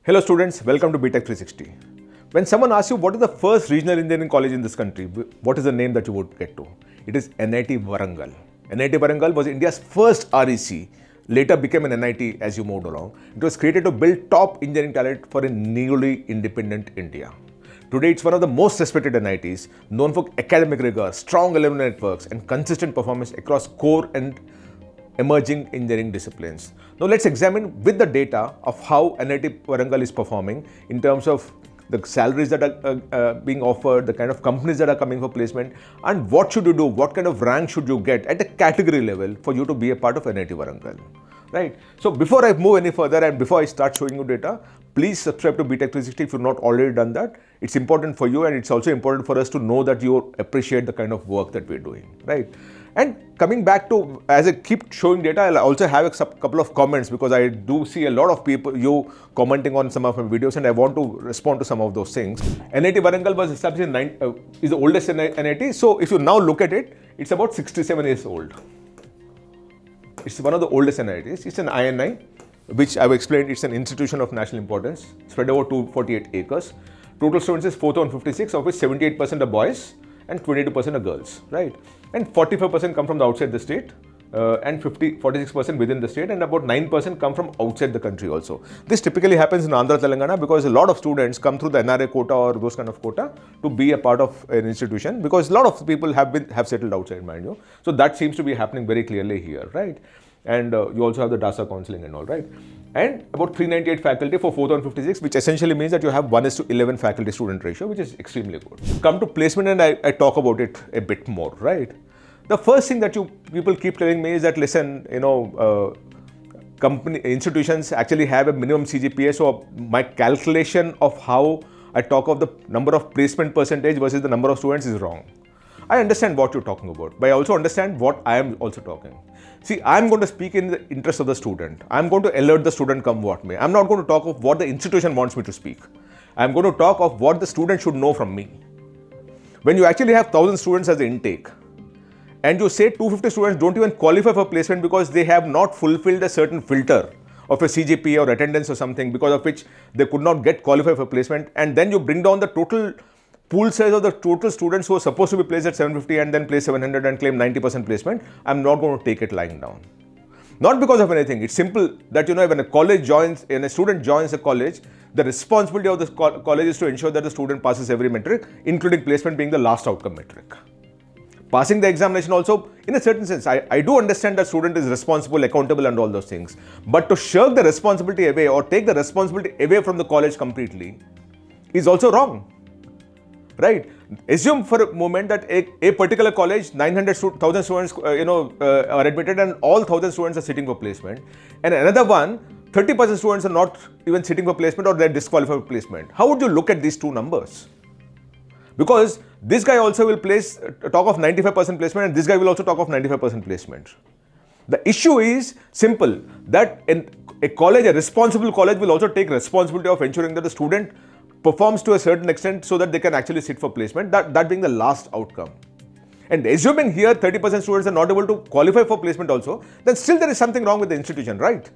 Hello students, welcome to BTech 360. When someone asks you what is the first regional engineering college in this country, what is the name that you would get to? It is NIT Warangal. NIT Warangal was India's first REC, later became an NIT as you moved along. It was created to build top engineering talent for a newly independent India. Today it's one of the most respected NITs, known for academic rigor, strong alumni networks and consistent performance across core and emerging engineering disciplines. Now let's examine with the data of how NIT Warangal is performing in terms of the salaries that are being offered, the kind of companies that are coming for placement, and what should you do, what kind of rank should you get at a category level for you to be a part of NIT Warangal. Right? So before I move any further and before I start showing you data, please subscribe to BTech 360 if you've not already done that. It's important for you and it's also important for us to know that you appreciate the kind of work that we're doing. Right? And coming back to, as I keep showing data, I'll also have a couple of comments because I do see a lot of people, you commenting on some of my videos and I want to respond to some of those things. NIT Warangal was established in is the oldest NIT. So if you now look at it, it's about 67 years old. It's one of the oldest NITs. It's an INI, which I've explained, it's an institution of national importance, spread over 248 acres. Total students is 4,056, of which 78% are boys and 22% are girls, right? And 45% come from the outside the state and 46% within the state, and about 9% come from outside the country also. This typically happens in Andhra, Telangana because a lot of students come through the NRA quota or those kind of quota to be a part of an institution because a lot of people have settled outside, mind you. So that seems to be happening very clearly here, right? And you also have the DASA counseling and all, right? And about 398 faculty for 4,056, which essentially means that you have 1:11 faculty student ratio, which is extremely good. Come to placement and I talk about it a bit more, right? The first thing that people keep telling me is that, listen, institutions actually have a minimum CGPA. So my calculation of how I talk of the number of placement percentage versus the number of students is wrong. I understand what you're talking about, but I also understand what I am also talking. See, I'm going to speak in the interest of the student. I'm going to alert the student come what may. I'm not going to talk of what the institution wants me to speak. I'm going to talk of what the student should know from me. When you actually have 1,000 students as the intake, and you say 250 students don't even qualify for placement because they have not fulfilled a certain filter of a CGPA or attendance or something, because of which they could not get qualified for placement, and then you bring down the total pool size of the total students who are supposed to be placed at 750 and then place 700 and claim 90% placement, I'm not going to take it lying down. Not because of anything. It's simple that, when a student joins a college, the responsibility of the college is to ensure that the student passes every metric, including placement being the last outcome metric. Passing the examination also, in a certain sense, I do understand that student is responsible, accountable and all those things. But to shirk the responsibility away or take the responsibility away from the college completely is also wrong. Right? Assume for a moment that a particular college, 1,000 students are admitted and all 1,000 students are sitting for placement. And another one, 30% students are not even sitting for placement or they're disqualified for placement. How would you look at these two numbers? Because this guy also will talk of 95% placement and this guy will also talk of 95% placement. The issue is simple, that in a college, a responsible college will also take responsibility of ensuring that the student performs to a certain extent so that they can actually sit for placement, that being the last outcome. And assuming here 30% students are not able to qualify for placement also, then still there is something wrong with the institution, right?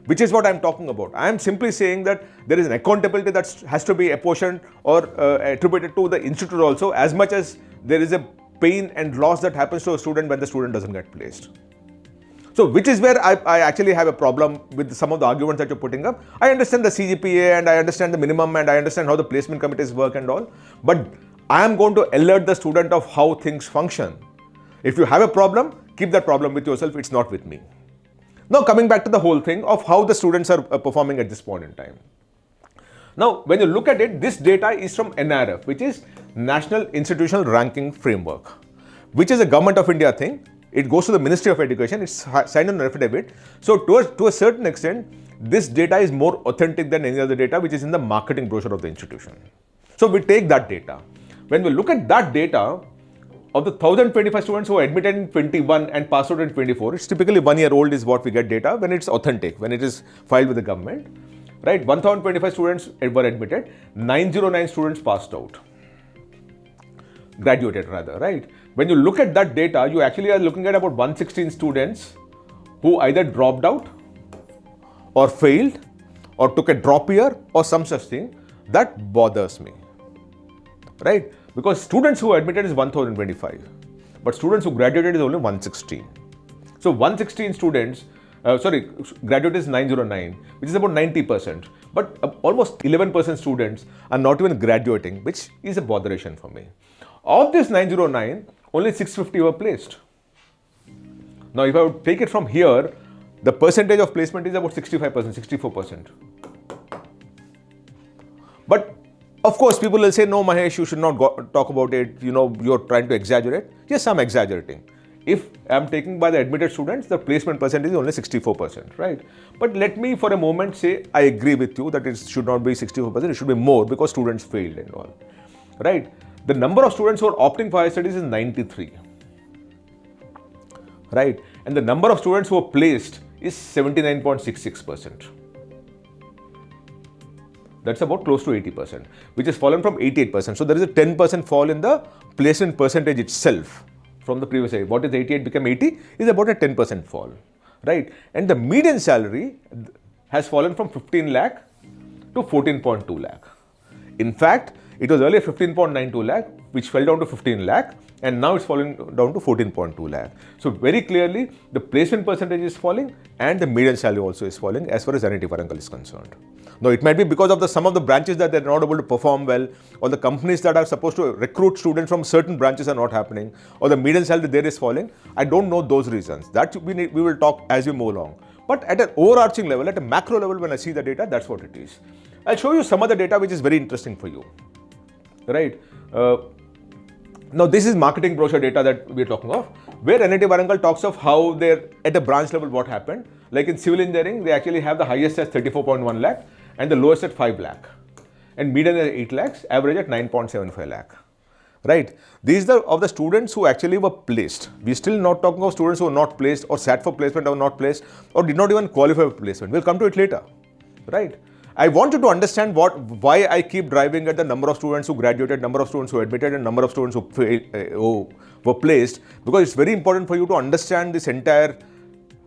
Which is what I'm talking about. I am simply saying that there is an accountability that has to be apportioned or attributed to the institute also, as much as there is a pain and loss that happens to a student when the student doesn't get placed. So which is where I actually have a problem with some of the arguments that you're putting up. I understand the CGPA and I understand the minimum and I understand how the placement committees work and all, but I am going to alert the student of how things function. If you have a problem, keep that problem with yourself, it's not with me. Now coming back to the whole thing of how the students are performing at this point in time. Now when you look at it, this data is from NIRF, which is National Institutional Ranking Framework, which is a Government of India thing. It goes to the Ministry of Education, it's signed on an affidavit. So to a certain extent, this data is more authentic than any other data which is in the marketing brochure of the institution. So we take that data. When we look at that data, of the 1,025 students who are admitted in 21 and passed out in 24, it's typically 1 year old is what we get data when it's authentic, when it is filed with the government, right? 1,025 students were admitted, 909 students passed out. Graduated rather, right? When you look at that data, you actually are looking at about 116 students who either dropped out or failed or took a drop year or some such thing, that bothers me, right? Because students who are admitted is 1025, but students who graduated is only 116. So 116 students, graduate is 909, which is about 90%, but almost 11% students are not even graduating, which is a botheration for me. Of this 909, only 650 were placed. Now, if I would take it from here, the percentage of placement is about 65%, 64%. But of course, people will say, no, Mahesh, you should not talk about it. You know, you're trying to exaggerate. Yes, I'm exaggerating. If I'm taking by the admitted students, the placement percentage is only 64%, right? But let me for a moment say, I agree with you that it should not be 64%, it should be more because students failed and all, right? The number of students who are opting for higher studies is 93, right? And the number of students who are placed is 79.66%. That's about close to 80%, which has fallen from 88%. So there is a 10% fall in the placement percentage itself from the previous year. What is 88 become 80 is about a 10% fall, right? And the median salary has fallen from 15 lakh to 14.2 lakh. In fact, it was earlier 15.92 lakh, which fell down to 15 lakh, and now it's falling down to 14.2 lakh. So very clearly, the placement percentage is falling and the median salary also is falling as far as NIT Warangal is concerned. Now, it might be because of some of the branches that they're not able to perform well, or the companies that are supposed to recruit students from certain branches are not happening, or the median salary there is falling. I don't know those reasons. That we will talk as we move along. But at an overarching level, at a macro level, when I see the data, that's what it is. I'll show you some of the data which is very interesting for you, right? Now, this is marketing brochure data that we're talking of, where NIT Warangal talks of how they're at a branch level what happened. Like in civil engineering, they actually have the highest as 34.1 lakh and the lowest at 5 lakh. And median at 8 lakhs, average at 9.75 lakh. Right? These are of the students who actually were placed. We're still not talking of students who are not placed or sat for placement or not placed or did not even qualify for placement. We'll come to it later. Right? I want you to understand why I keep driving at the number of students who graduated, number of students who admitted, and number of students who were placed, because it's very important for you to understand this entire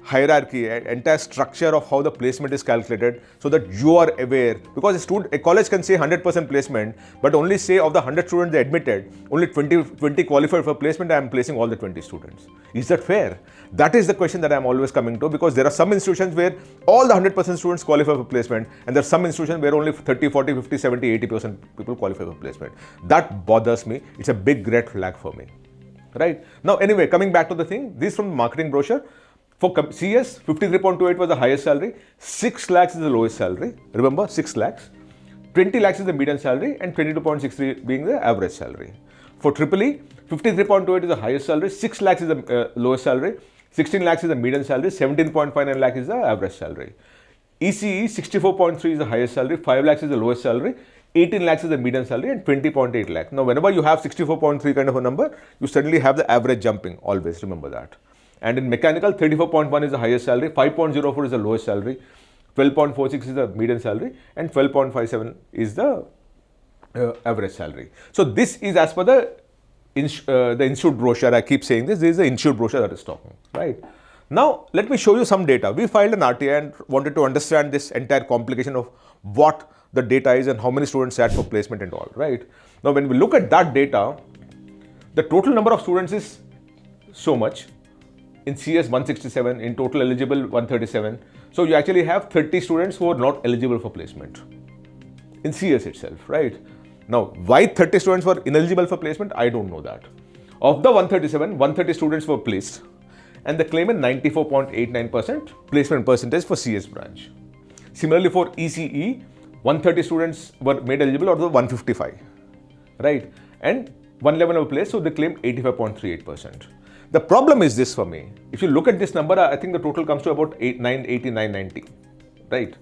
hierarchy, entire structure of how the placement is calculated, so that you are aware. Because a college can say 100% placement, but only say of the 100 students they admitted, only 20 qualified for placement. I am placing all the 20 students. Is that fair? That is the question that I am always coming to, because there are some institutions where all the 100% students qualify for placement, and there are some institutions where only 30, 40, 50, 70, 80% people qualify for placement. That bothers me. It's a big red flag for me. Right? Now, anyway, coming back to the thing, this is from the marketing brochure. For CS, 53.28 was the highest salary, 6 lakhs is the lowest salary. Remember, 6 lakhs. 20 lakhs is the median salary, and 22.63 being the average salary. For EEE, 53.28 is the highest salary, 6 lakhs is the lowest salary, 16 lakhs is the median salary, 17.59 lakh is the average salary. ECE, 64.3 is the highest salary, 5 lakhs is the lowest salary, 18 lakhs is the median salary, and 20.8 lakh. Now, whenever you have 64.3 kind of a number, you suddenly have the average jumping, always remember that. And in mechanical, 34.1 is the highest salary, 5.04 is the lowest salary, 12.46 is the median salary, and 12.57 is the average salary. So this is as per the institute brochure. I keep saying this is the institute brochure that is talking, right? Now, let me show you some data. We filed an RTI and wanted to understand this entire complication of what the data is and how many students sat for placement and all, right? Now, when we look at that data, the total number of students is so much. In CS 167, in total eligible 137. So you actually have 30 students who are not eligible for placement in CS itself, right? Now, why 30 students were ineligible for placement? I don't know that. Of the 137, 130 students were placed, and they claim a 94.89% placement percentage for CS branch. Similarly, for ECE, 130 students were made eligible out of the 155, right? And 111 were placed, so they claim 85.38%. The problem is this for me. If you look at this number, I think the total comes to about 980, 990, right?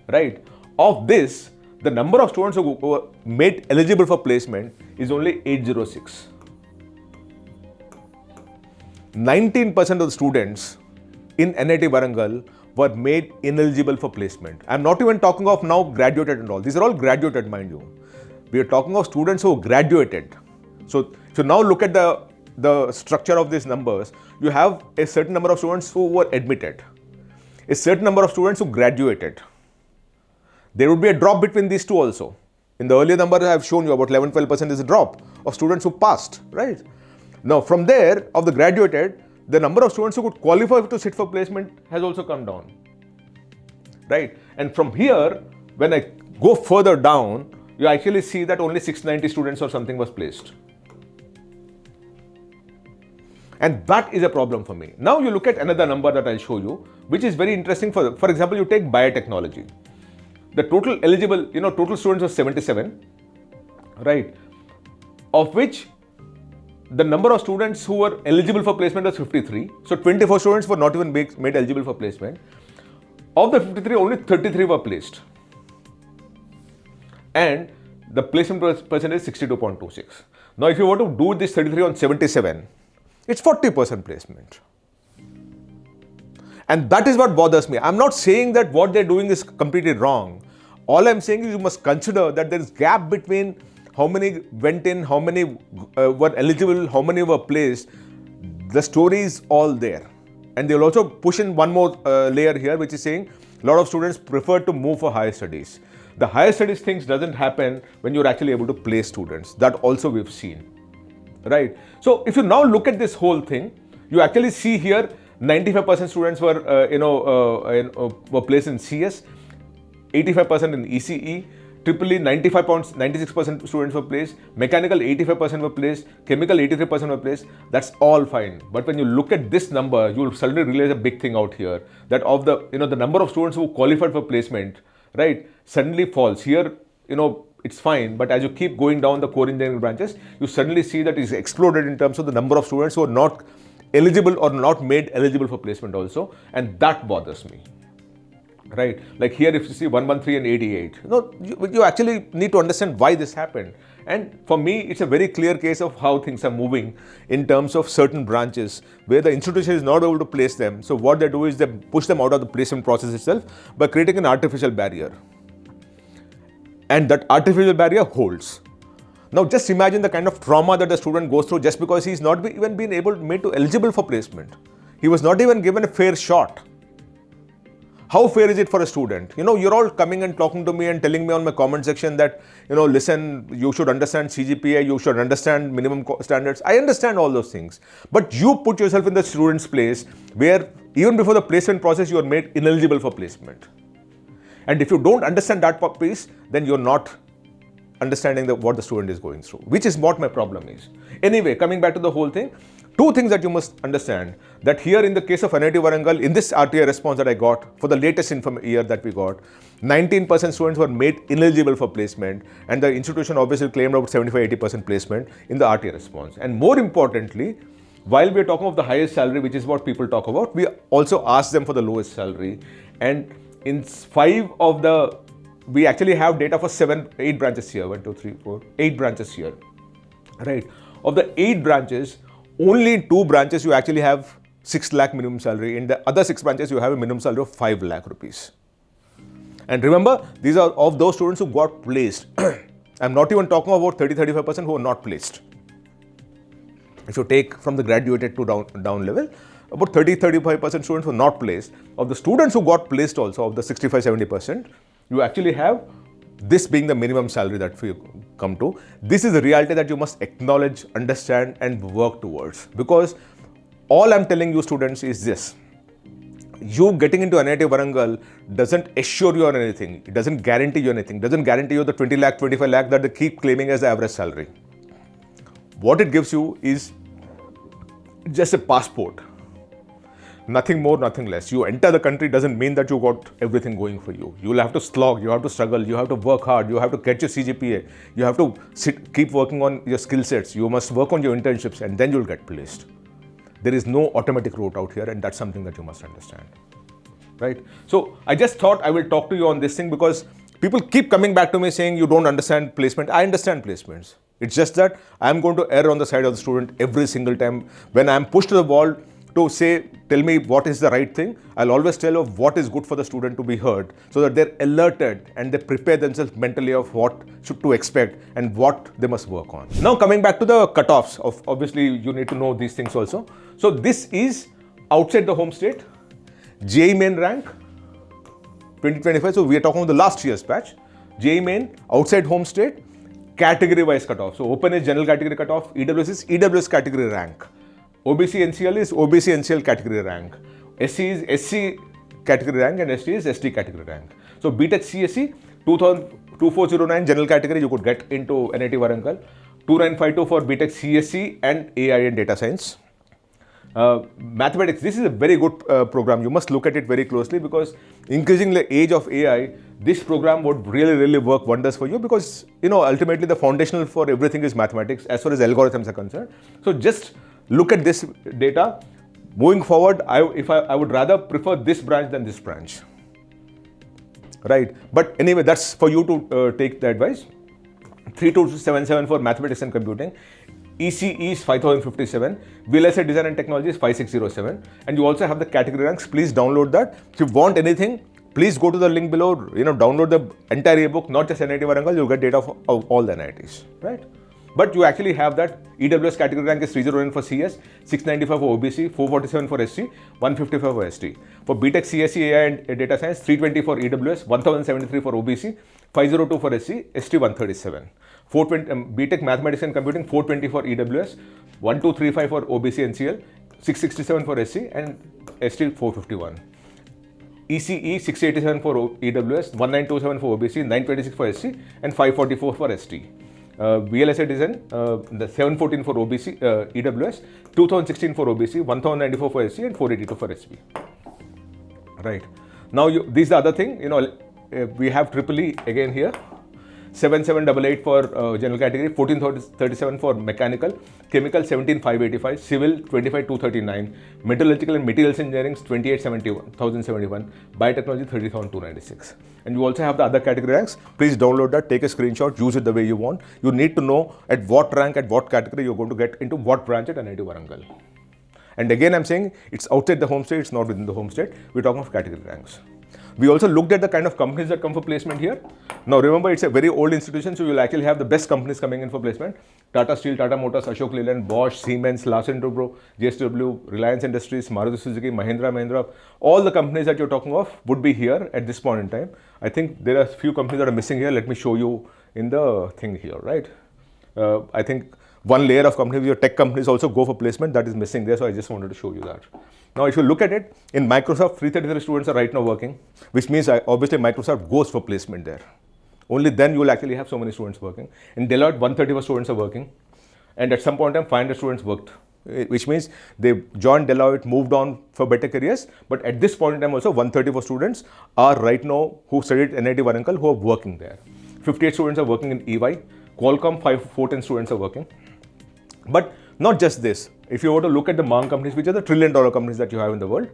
Right. Of this, the number of students who were made eligible for placement is only 806. 19% of the students in NIT Warangal were made ineligible for placement. I'm not even talking of now graduated and all. These are all graduated, mind you. We are talking of students who graduated. So now look at the structure of these numbers. You have a certain number of students who were admitted, a certain number of students who graduated, there would be a drop between these two also. In the earlier number I have shown you about 11-12% is a drop of students who passed, right? Now from there, of the graduated, the number of students who could qualify to sit for placement has also come down, right? And from here, when I go further down, you actually see that only 690 students or something was placed. And that is a problem for me. Now you look at another number that I'll show you, which is very interesting. For example, you take biotechnology. The total eligible, total students was 77, right? Of which the number of students who were eligible for placement was 53. So 24 students were not even made eligible for placement. Of the 53, only 33 were placed. And the placement percentage is 62.26. Now if you want to do this 33 on 77, it's 40% placement. And that is what bothers me. I'm not saying that what they're doing is completely wrong. All I'm saying is you must consider that there is gap between how many went in, how many were eligible, how many were placed. The story is all there. And they'll also push in one more layer here, which is saying a lot of students prefer to move for higher studies. The higher studies things doesn't happen when you're actually able to place students. That also we've seen, right? So if you now look at this whole thing, you actually see here 95% students were were placed in CS, 85% in ECE, EEE 96% students were placed, mechanical 85% were placed, chemical 83% were placed. That's all fine. But when you look at this number, you'll suddenly realize a big thing out here, that of the the number of students who qualified for placement, right, suddenly falls. Here, it's fine, but as you keep going down the core engineering branches, you suddenly see that it's exploded in terms of the number of students who are not eligible or not made eligible for placement also, and that bothers me. Right, like here if you see 113 and 88, you actually need to understand why this happened. And for me, it's a very clear case of how things are moving in terms of certain branches where the institution is not able to place them. So what they do is they push them out of the placement process itself by creating an artificial barrier. And that artificial barrier holds. Now just imagine the kind of trauma that the student goes through just because he's not even been made to eligible for placement. He was not even given a fair shot. How fair is it for a student? You're all coming and talking to me and telling me on my comment section that, listen, you should understand CGPA, you should understand minimum standards. I understand all those things. But you put yourself in the student's place where even before the placement process, you are made ineligible for placement. And if you don't understand that piece, then you're not understanding what the student is going through, which is what my problem is. Anyway, coming back to the whole thing, two things that you must understand, that here in the case of NIT Warangal, in this RTA response that I got for the latest year that we got, 19% students were made ineligible for placement, and the institution obviously claimed about 75-80% placement in the RTA response. And more importantly, while we are talking of the highest salary, which is what people talk about, we also asked them for the lowest salary. And in 5 of the, we actually have data for 8 branches here, 1, 2, 3, 4, 8 branches here, right? Of the 8 branches, only in 2 branches you actually have 6 lakh minimum salary. In the other 6 branches, you have a minimum salary of 5 lakh rupees. And remember, these are of those students who got placed. I'm not even talking about 30-35% who are not placed. If you take from the graduated to down level, about 30-35% students were not placed. Of the students who got placed also, of the 65-70%, you actually have this being the minimum salary that we come to. This is the reality that you must acknowledge, understand and work towards. Because all I'm telling you students is this: you getting into NIT Warangal doesn't assure you on anything. It doesn't guarantee you anything. It doesn't guarantee you the 20 lakh, 25 lakh that they keep claiming as the average salary. What it gives you is just a passport. Nothing more, nothing less. You enter the country doesn't mean that you got everything going for you. You will have to slog, you have to struggle, you have to work hard, you have to get your CGPA, you have to keep working on your skill sets, you must work on your internships, and then you'll get placed. There is no automatic route out here, and that's something that you must understand, right? So I just thought I will talk to you on this thing because people keep coming back to me saying you don't understand placement. I understand placements. It's just that I'm going to err on the side of the student every single time. When I'm pushed to the wall to say, tell me what is the right thing, I'll always tell of what is good for the student to be heard, so that they're alerted and they prepare themselves mentally of what to expect and what they must work on. Now coming back to the cutoffs, obviously you need to know these things also. So this is outside the home state, JEE Main rank, 2025. So we are talking about the last year's batch. JEE Main, outside home state, category-wise cutoff. So open is general category cutoff, EWS is EWS category rank. OBC NCL is OBC NCL category rank. SC is SC category rank and ST is ST category rank. So BTech CSE 2409 general category you could get into NIT Warangal. 2952 for BTech CSE and AI and data science. Mathematics, this is a very good program. You must look at it very closely because increasing the age of AI, this program would really work wonders for you because ultimately the foundational for everything is mathematics as far as algorithms are concerned. So just look at this data. Moving forward, I would rather prefer this branch than this branch. Right, but anyway, that's for you to take the advice. 3277 for mathematics and computing. ECE is 5057. VLSI design and technology is 5607. And you also have the category ranks. Please download that. If you want anything, please go to the link below. Download the entire ebook, not just NIT Warangal. You'll get data of all the NITs, right? But you actually have that. EWS category rank is 309 for CS, 695 for OBC, 447 for SC, 155 for ST. For BTech CSE AI and data science, 320 for EWS, 1073 for OBC, 502 for SC, ST 137. 420 BTech mathematics and computing, 420 for EWS, 1235 for OBC NCL, 667 for SC and ST 451. ECE 687 for EWS, 1927 for OBC, 926 for SC and 544 for ST. VLSI design, the 714 for OBC, EWS, 2016 for OBC, 1094 for SC and 482 for SB. Right. Now, these are the other thing, we have EEE again here. 7788 for general category, 1437 for mechanical, chemical 17585, civil 25239, metallurgical and materials engineering 28071, biotechnology 30296. And you also have the other category ranks. Please download that, take a screenshot, use it the way you want. You need to know at what rank, at what category you're going to get into what branch at NIT Warangal. And again, I'm saying it's outside the home state, it's not within the home state. We're talking of category ranks. We also looked at the kind of companies that come for placement here. Now remember, it's a very old institution, so you'll actually have the best companies coming in for placement. Tata Steel, Tata Motors, Ashok Leyland, Bosch, Siemens, Larsen & Toubro, JSW, Reliance Industries, Maruti Suzuki, Mahindra. All the companies that you're talking of would be here at this point in time. I think there are a few companies that are missing here. Let me show you in the thing here, right? I think one layer of companies, your tech companies also go for placement. That is missing there, so I just wanted to show you that. Now, if you look at it, in Microsoft, 333 students are right now working, which means obviously Microsoft goes for placement there. Only then you will actually have so many students working. In Deloitte, 131 students are working. And at some point in time, 500 students worked, which means they joined Deloitte, moved on for better careers. But at this point in time also, 134 students are right now who studied NIT Warangal who are working there. 58 students are working in EY. Qualcomm, 410 students are working. But not just this. If you were to look at the Mang companies, which are the trillion-dollar companies that you have in the world,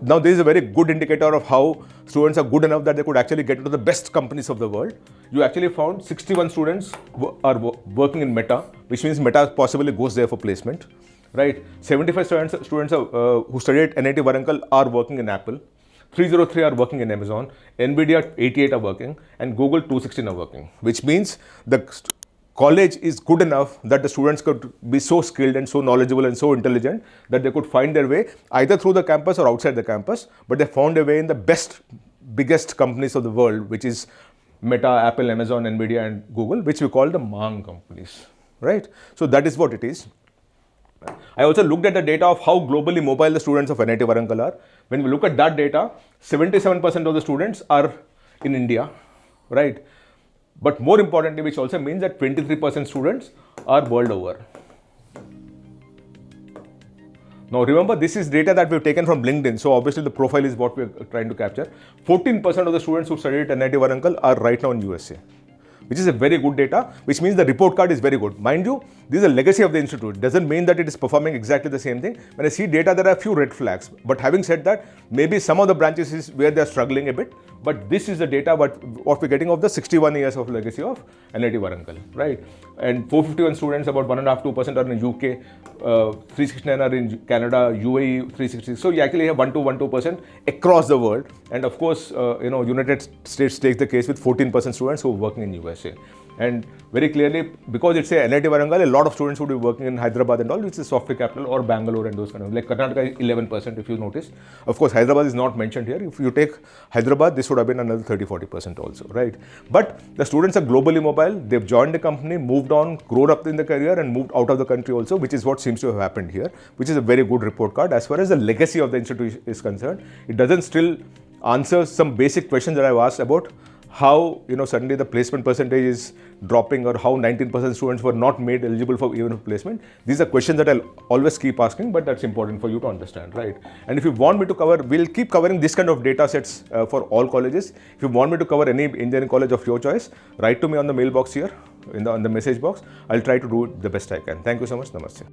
now this is a very good indicator of how students are good enough that they could actually get into the best companies of the world. You actually found 61 students are working in Meta, which means Meta possibly goes there for placement, right? 75 students who studied at NIT Warangal are working in Apple. 303 are working in Amazon. NVIDIA 88 are working, and Google 216 are working, which means the college is good enough that the students could be so skilled and so knowledgeable and so intelligent that they could find their way either through the campus or outside the campus, but they found a way in the biggest companies of the world, which is Meta, Apple, Amazon, NVIDIA and Google, which we call the Mang companies, right? So that is what it is. I also looked at the data of how globally mobile the students of NIT Warangal are. When we look at that data, 77% of the students are in India, right? But more importantly, which also means that 23% students are world over. Now remember, this is data that we've taken from LinkedIn. So obviously the profile is what we're trying to capture. 14% of the students who studied at NIT Warangal are right now in USA, which is a very good data, which means the report card is very good. Mind you, this is a legacy of the institute. Doesn't mean that it is performing exactly the same thing. When I see data, there are a few red flags. But having said that, maybe some of the branches is where they're struggling a bit. But this is the data what we're getting of the 61 years of legacy of NIT Warangal, right? And 451 students, about 1.5–2% are in UK, 369 are in Canada, UAE 360. So you actually have 1–2% across the world. And of course, United States takes the case with 14% students who are working in USA. And very clearly, because it's a NIT Warangal, a lot of students would be working in Hyderabad and all, which is software capital, or Bangalore and those kind of, like Karnataka is 11% if you notice. Of course, Hyderabad is not mentioned here. If you take Hyderabad, this this would have been another 30-40% also, right? But the students are globally mobile. They've joined the company, moved on, grown up in the career, and moved out of the country also, which is what seems to have happened here, which is a very good report card. As far as the legacy of the institution is concerned, it doesn't still answer some basic questions that I've asked about how, suddenly the placement percentage is dropping, or how 19% students were not made eligible for even a placement. These are questions that I'll always keep asking, but that's important for you to understand, right? And if you want me to cover, we'll keep covering this kind of data sets for all colleges. If you want me to cover any engineering college of your choice, write to me on the mailbox here, on the message box. I'll try to do it the best I can. Thank you so much. Namaste.